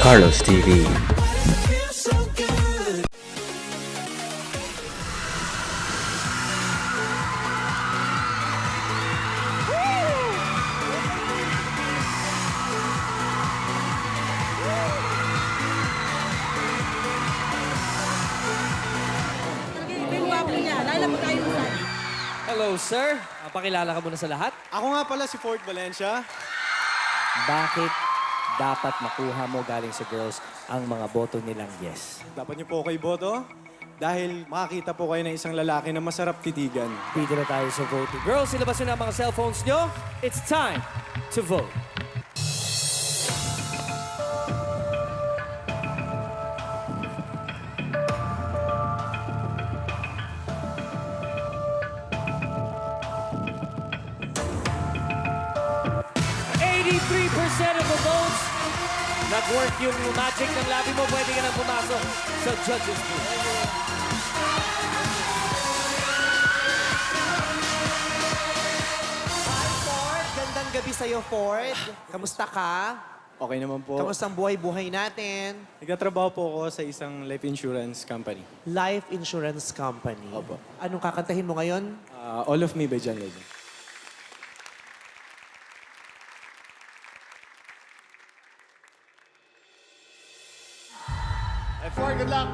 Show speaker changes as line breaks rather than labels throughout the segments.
Carlos TV.
Hello, sir. Pakilala ka muna sa lahat.
Ako nga pala si Ford Valencia.
Bakit dapat makuha mo galing sa girls ang mga boto nilang yes?
Dapat niyo po kayo boto dahil makakita po kayo ng isang lalaki na masarap titigan.
Dito na tayo sa voting. Girls, ilabas nyo na ang mga cellphones nyo. It's time to vote. % of the votes. Nag-work yung magic ng labi mo. Pwede ka nang pumasok sa judges booth.
Hi, Ford. Gandang gabi sa'yo, Ford. Kamusta ka?
Okay naman po.
Kamusta ang buhay-buhay natin?
Nagtatrabaho po ako sa isang life insurance company.
Life Insurance Company.
Opo.
Anong kakantahin mo ngayon?
All of Me by John Legend.
Hey, Ford, good luck.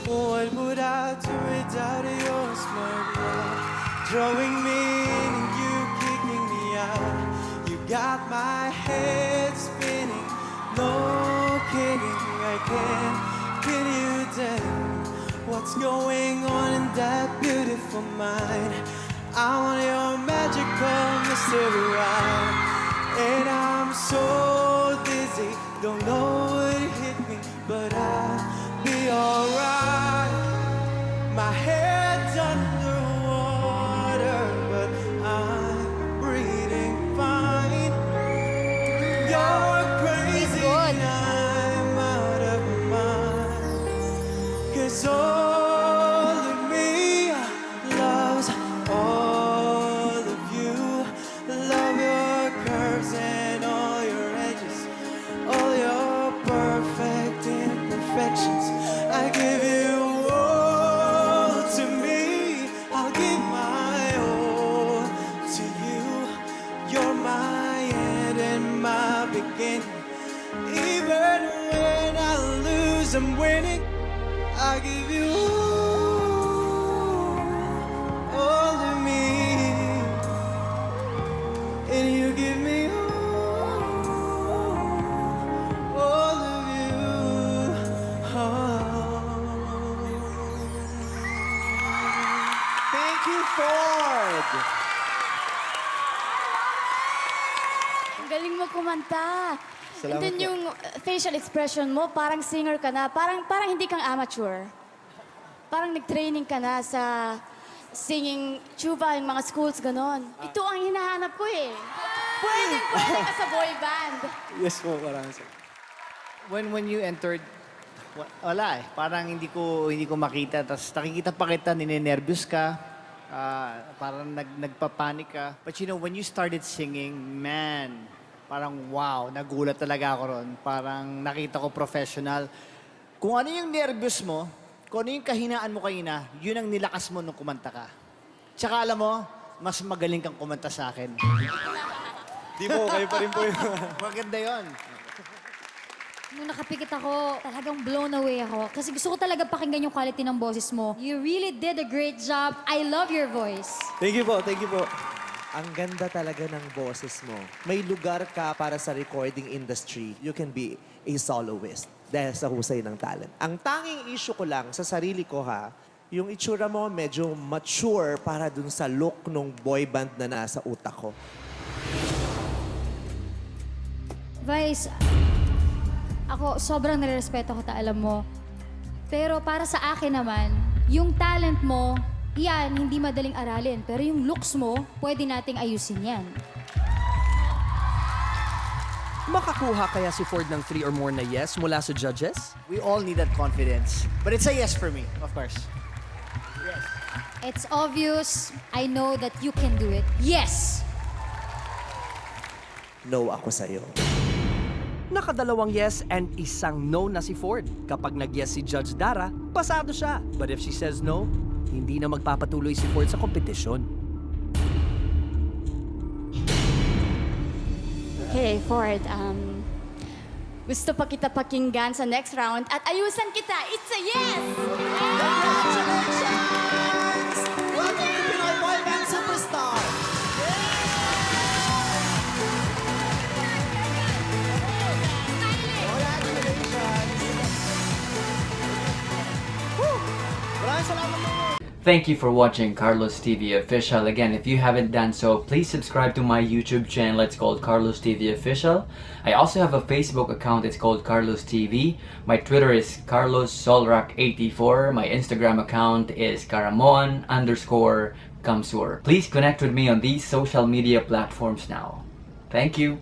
What would I do without your smart love? Drawing me in and you kicking me out. You got my head spinning. No kidding, I can't pin you down. What's going on in that beautiful mind? I want your magical mystery ride. And I'm so dizzy, don't know what hit me, but I'll be alright. My head's underwater, but I'm breathing fine. You're crazy, and I'm out of my mind. 'Cause all of me loves all of you. Love your curves and all your edges, all your perfect imperfections. I give you all to me. I'll give my all to you. You're my end and my beginning. Even when I lose, I'm winning. I give you all of me, and you give me all of you.
Thank you, Ford.
Ang galing mo kumanta.
Salamat
And then
po.
yung facial expression mo, parang singer ka na. Parang hindi kang amateur. Parang nag-training ka na sa singing tuba, yung mga schools, ganon. Ito ang hinahanap ko eh. Pwede ka sa boy band.
Yes po, maraming salamat.
When you entered, wala eh. Parang hindi ko makita. Tapos nakikita pa kita, ninenervyos ka. Parang nagpapanik ka. But you know, when you started singing, man, parang wow, nagulat talaga ako ron. Parang nakita ko professional. Kung ano yung nervyos mo, kung ano yung kahinaan mo kanina, yun ang nilakas mo nung kumanta ka. Tsaka alam mo, mas magaling kang kumanta sa akin.
Di po, kayo pa rin po yun.
Maganda yon.
Nung nakapikit ako, talagang blown away ako. Kasi gusto ko talaga pakinggan yung quality ng boses mo. You really did a great job. I love your voice.
Thank you po, thank you po.
Ang ganda talaga ng boses mo. May lugar ka para sa recording industry. You can be a soloist dahil sa husay ng talent. Ang tanging issue ko lang sa sarili ko ha, yung itsura mo medyo mature para dun sa look ng boy band na nasa utak ko.
Vice, ako sobrang nirespeto ko, alam mo. Pero para sa akin naman, yung talent mo, yan, hindi madaling aralin. Pero yung looks mo, pwede nating ayusin yan.
Makakuha kaya si Ford ng 3 or more na yes mula sa judges?
We all need that confidence. But it's a yes for me, of course.
It's obvious. I know that you can do it. Yes!
No ako sa'yo.
Nakadalawang yes and isang no na si Ford. Kapag nag-yes si Judge Dara, pasado siya. But if she says no, hindi na magpapatuloy si Ford sa kompetisyon.
Okay, Ford, gusto pa kita pakinggan sa next round at ayusan kita. It's a yes!
Congratulations! Welcome to Pinoy Boy Band Superstar!
Thank you for watching Carlos TV Official. Again, if you haven't done so, please subscribe to my YouTube channel. It's called Carlos TV Official. I also have a Facebook account. It's called Carlos TV. My Twitter is Carlos Solrak84. My Instagram account is Karamon_Kamsur. Please connect with me on these social media platforms now. Thank you.